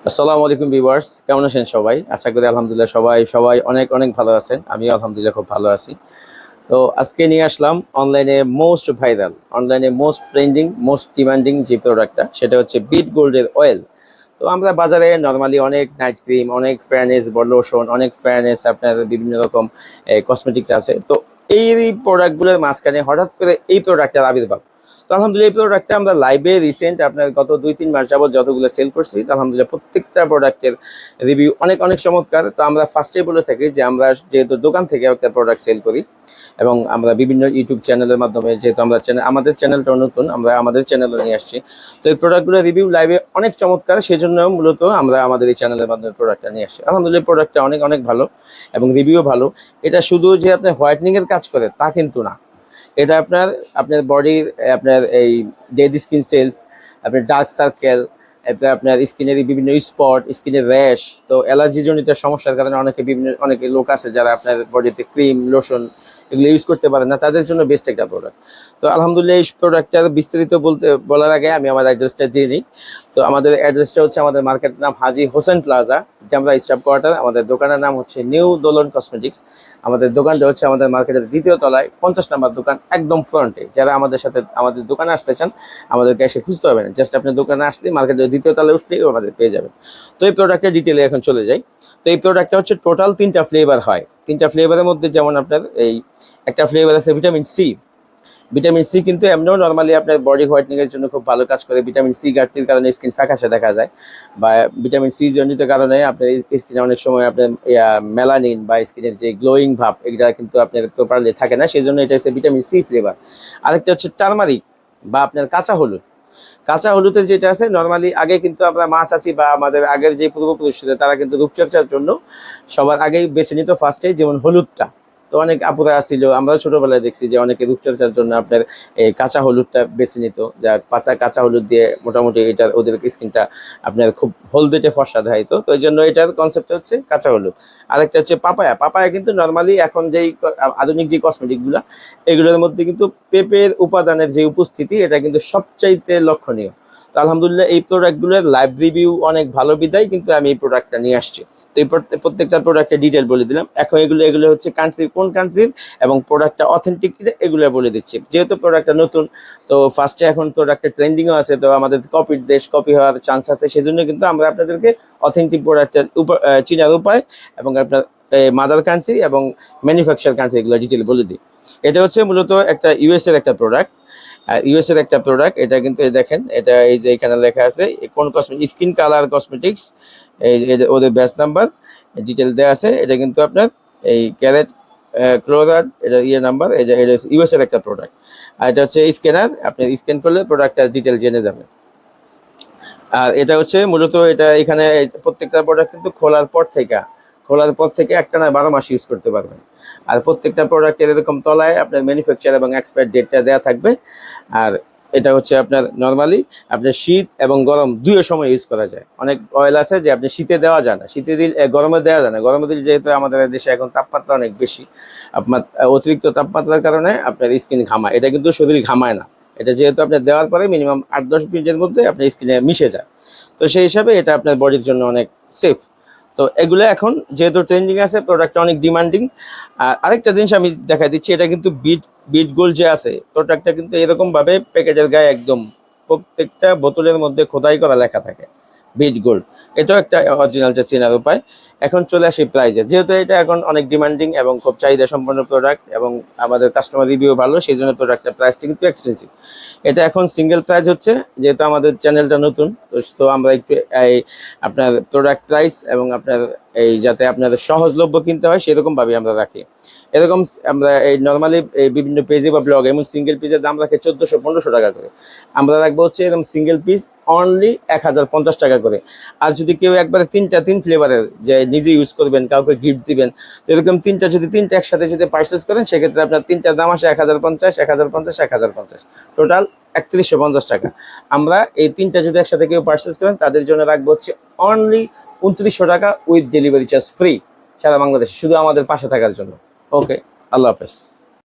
আসসালামু আলাইকুম ভিউয়ার্স, কেমন আছেন সবাই? আশা করি আলহামদুলিল্লাহ সবাই অনেক অনেক ভালো আছেন। আমিও আলহামদুলিল্লাহ খুব ভালো আছি। তো আজকে নিয়ে আসলাম অনলাইনে মোস্ট ভাইরাল, অনলাইনে মোস্ট ট্রেন্ডিং, মোস্ট ডিমান্ডিং যে প্রোডাক্টটা সেটা হচ্ছে বিট গোল্ডের অয়েল। তো আমরা বাজারে নরমালি অনেক নাইট ক্রিম, অনেক ফেয়ারনেস বডি লোশন, অনেক ফেয়ারনেস আপনার বিভিন্ন রকম কসমেটিক্স আছে। তো এই প্রোডাক্টগুলোর মাঝখানে হঠাৎ করে এই প্রোডাক্টের আবির্ভাব। তো আলহামদুলিল্লাহ এই প্রোডাক্টটা আমরা লাইভে রিসেন্ট আপনার গত ২-৩ মাস যাবত যতগুলো সেল করছি, তো আলহামদুলিল্লাহ প্রত্যেকটা প্রোডাক্টের রিভিউ অনেক অনেক চমৎকার। তো আমরা ফার্স্টেই বলে থাকি যে আমরা যেহেতু দোকান থেকে একটা প্রোডাক্ট সেল করি এবং আমরা বিভিন্ন ইউটিউব চ্যানেলের মাধ্যমে, যেহেতু আমরা আমাদের চ্যানেলটা নতুন, আমরা আমাদের চ্যানেলও নিয়ে আসছি। তো এই প্রোডাক্টগুলোর রিভিউ লাইভে অনেক চমৎকার, সেই জন্য মূলত আমরা আমাদের এই চ্যানেলের মাধ্যমে প্রোডাক্টটা নিয়ে আসছি। আলহামদুলিল্লাহ প্রোডাক্টটা অনেক অনেক ভালো এবং রিভিউ ভালো। এটা শুধু যে আপনার হোয়াইটনিংয়ের কাজ করে তা কিন্তু না, এটা আপনার আপনার বডির আপনার এই ডেড স্কিন সেলস, আপনার ডার্ক সার্কেল, এরপরে আপনার স্কিনের বিভিন্ন স্পট, স্কিনের র্যাশ, তো অ্যালার্জিজনিত সমস্যার কারণে অনেকে লোক আছে যারা আপনার বডিতে ক্রিম, লোশন এগুলো ইউজ করতে পারে না, তাদের জন্য বেস্ট একটা প্রোডাক্ট। তো আলহামদুলিল্লাহ এই প্রোডাক্টটার বিস্তারিত বলার আগে আমি আমার অ্যাড্রেসটা দিয়ে নিই। তো আমাদের অ্যাড্রেসটা হচ্ছে, আমাদের মার্কেটের নাম হাজি হোসেন প্লাজা, এটা আমরা স্টাফ কোয়ার্টার। আমাদের দোকানের নাম হচ্ছে নিউ দোলন কসমেটিক্স। আমাদের দোকানটা হচ্ছে আমাদের মার্কেটের ২য় তলায় ৫০ নাম্বার দোকান, একদম ফ্রন্টে। যারা আমাদের সাথে আমাদের দোকানে আসতে চান আমাদেরকে এসে খুঁজতে হবে না, জাস্ট আপনি দোকানে আসলে মার্কেটের ২য় তলায় উঠলেই আমাদের পেয়ে যাবেন। তো এই প্রোডাক্টের ডিটেলে এখন চলে যাই। তো এই প্রোডাক্টটা হচ্ছে টোটাল ৩টা ফ্লেভার হয়। ৩টা ফ্লেভারের মধ্যে যেমন আপনার এই একটা ফ্লেভার আছে ভিটামিন সি। ভিটামিন সি কিন্তু এমনিও নর্মালি আপনার বডি হোয়াইটনিং এর জন্য খুব ভালো কাজ করে। ভিটামিন সি ঘাটতির কারণে স্কিন ফ্যাকাশে দেখা যায়, বা ভিটামিন সি জনিত কারণে আপনার স্কিনে অনেক সময় আপনার মেলানিন বা স্কিনের যে গ্লোয়িং ভাব এগুলা কিন্তু আপনার প্রপারলি থাকে না, সেই জন্য এটা হচ্ছে ভিটামিন সি ফ্লেভার। আরেকটা হচ্ছে টারমারিক বা আপনার কাঁচা হলুদ। কাঁচা হলুদের যেটা আছে, নর্মালি আগে কিন্তু আমরা মা চাচি বা আমাদের আগের যে পূর্বপুরুষ ছিল তারা কিন্তু রূপচর্চার জন্য সবার আগেই বেছে নিত ফার্স্টে যেমন হলুদটা। তো অনেক আপুরা ছিল, আমরাও ছোটবেলায় দেখছি যে অনেকে রূপচর্চার জন্য আপনার এই কাঁচা হলুদটা বেছে নিত, যা কাঁচা হলুদ দিয়ে মোটামুটি এটা ওদের স্কিনটা আপনার খুব হলদেটে ফর্সা দেখাইতো। তো এই জন্য এটার কনসেপ্ট হচ্ছে কাঁচা হলুদ। আরেকটা হচ্ছে পাপায়া। পাপায়া কিন্তু নর্মালি এখন যেই আধুনিক যে কসমেটিকগুলা এগুলোর মধ্যে কিন্তু পেঁপের উপাদানের যে উপস্থিতি এটা কিন্তু সবচাইতে লক্ষণীয়। তো আলহামদুলিল্লাহ এই প্রোডাক্টগুলোর লাইভ রিভিউ অনেক ভালো বিদায় কিন্তু আমি এই প্রোডাক্টটা নিয়ে আসছি। তো এই প্রত্যেকটা প্রোডাক্টের ডিটেল বলে দিলাম। এখন এগুলো হচ্ছে কান্ট্রি, কোন কান্ট্রির এবং প্রোডাক্টটা অথেন্টিক এগুলো বলে দিচ্ছি। যেহেতু প্রোডাক্টটা নতুন, তো ফার্স্টে এখন প্রোডাক্টের ট্রেন্ডিংও আছে, তো আমাদের কপির দেশ, কপি হওয়ার চান্স আছে, সেজন্য কিন্তু আমরা আপনাদেরকে অথেন্টিক প্রোডাক্টের চিনার উপায় এবং আপনার মাদার কান্ট্রি এবং ম্যানুফ্যাকচার কান্ট্রি এগুলো ডিটেল বলে দিই। এটা হচ্ছে মূলত একটা ইউএস এর একটা প্রোডাক্ট। ইউএস এর একটা প্রোডাক্ট। এটা কিন্তু দেখেন, এটা এই যে এখানে লেখা আছে কোন কসমেটিক, স্কিন কালার কসমেটিক্স, এই ওদের ব্যাচ নাম্বার ডিটেল দেওয়া আছে। এটা কিন্তু আপনার এই ক্যারেট ক্লোরার, এটা নাম্বার, এটা ইউএস এর একটা প্রোডাক্ট। আর এটা হচ্ছে স্ক্যানার, আপনি স্ক্যান করলে প্রোডাক্টটার ডিটেল জেনে যাবেন। আর এটা হচ্ছে মূলত, এটা এখানে প্রত্যেকটা প্রোডাক্ট কিন্তু খোলার পর থেকে একটা না 12 মাস ইউজ করতে পারবেন। আর প্রত্যেকটা প্রোডাক্টের এরকম তলায় আপনার ম্যানুফ্যাকচার এবং এক্সপায়ার ডেটটা দেওয়া থাকবে। আর এটা হচ্ছে আপনার নর্মালি আপনার শীত এবং গরম দুইও সময় ইউজ করা যায়। অনেক অয়েল আছে যে আপনি শীতে দেওয়া যায় না, শীতে দিলে গরমে দেওয়া যায় না। গরমে দিলে যেহেতু আমাদের দেশে এখন তাপমাত্রা অনেক বেশি, আপনার অতিরিক্ত তাপমাত্রার কারণে আপনার স্কিন ঘামায়। এটা কিন্তু শরীর ঘামায় না, এটা যেহেতু আপনার দেওয়ার পরে মিনিমাম 8-10 মিনিটের মধ্যে আপনার স্কিনে মিশে যায়। তো সেই হিসাবে এটা আপনার বডির জন্য অনেক সেফ। তো এগুলো এখন যেহেতু ট্রেন্ডিং আছে, প্রোডাক্টটা অনেক ডিমান্ডিং। আর আরেকটা জিনিস আমি দেখাই দিচ্ছি, এটা কিন্তু বিট গোল্ড যে আছে প্রোডাক্টটা কিন্তু এরকম ভাবে প্যাকেটের গায়ে একদম প্রত্যেকটা বোতলের মধ্যে খোদাই করা লেখা থাকে বিট গোল্ড। এটাও একটা অরিজিনাল যে চেনার উপায়। এখন চলে আসি প্রাইজে। যেহেতু এটা এখন অনেক ডিমান্ডিং এবং খুব চাহিদা সম্পন্ন প্রোডাক্ট এবং আমাদের কাস্টমার রিভিউ ভালো, সেই জন্য প্রোডাক্টের প্রাইসটা কিন্তু এক্সপেন্সিভ। এটা এখন সিঙ্গেল প্রাইস হচ্ছে, যেহেতু আমাদের চ্যানেলটা নতুন, তো আমরা একটু এই আপনার প্রোডাক্ট প্রাইস এবং আপনার এই যাতে আপনাদের সহজলভ্য কিনতে হয় সেরকমভাবে আমরা রাখি। এরকম আমরা এই নর্মালি এই বিভিন্ন পেজে বা ব্লগে এমন সিঙ্গেল পিসের দাম রাখে 1400-1500 টাকা করে। আমরা রাখবো হচ্ছে এরকম সিঙ্গেল পিস অনলি 1050 টাকা করে। আর যদি কেউ একবারে তিন ফ্লেভারের যে নিজে ইউজ করবেন, কাউকে গিফট দিবেন, তো এরকম তিনটা একসাথে যদি পারচেস করেন সেক্ষেত্রে আপনার তিনটার দাম আসে 1050 টোটাল 3150 টাকা। আমরা এই তিনটা যদি একসাথে কেউ পারচেস করেন তাদের জন্য রাখবো হচ্ছে অনলি 2900 টাকা উইথ ডেলিভারি চার্জ ফ্রি সারা বাংলাদেশে, শুধু আমাদের পাশে থাকার জন্য। ওকে, আল্লাহ হাফেজ।